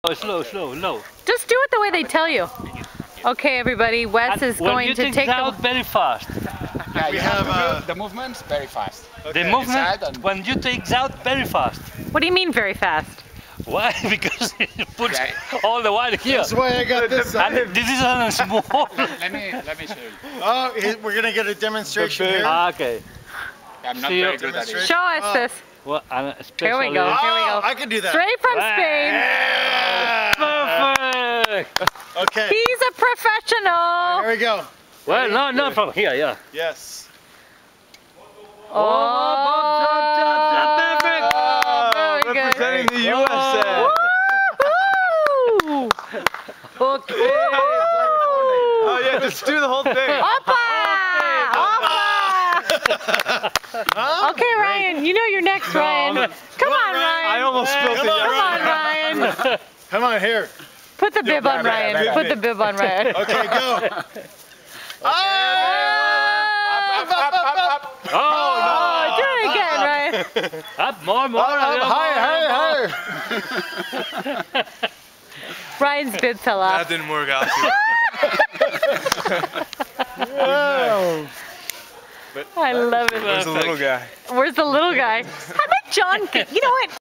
Slow, slow, low. Just do it the way they tell you. Okay, everybody, Wes is going to take out very fast. Yeah, we have the movements very fast. Okay. The movement, when you take out very fast. What do you mean very fast? Why? Because it puts all the while here. That's why I got this side. And this is on a small. Let me show you. Oh, we're gonna get a demonstration here. Okay. I'm not very good at it. Show us this. Well, Here we go. Here we go. I can do that. Straight from Spain. Perfect. Okay. He's a professional. Here we go. Well, no, not from here, yeah. Yes. Perfect. Very good. Representing the USA. Woo! Okay. Oh yeah, just do the whole thing. Oppa! Okay, Ryan, you know you're next, Ryan. Come on, Ryan. I almost spilled it. Come on, Ryan. Come on, here. Put the bib on Ryan. Put the bib on Ryan. Okay, go. Oh, do it again, Ryan. Up, more. Higher. Ryan's bib fell off. That didn't work out. I love it. Where's the little guy? Where's the little guy? I bet John could, you know what?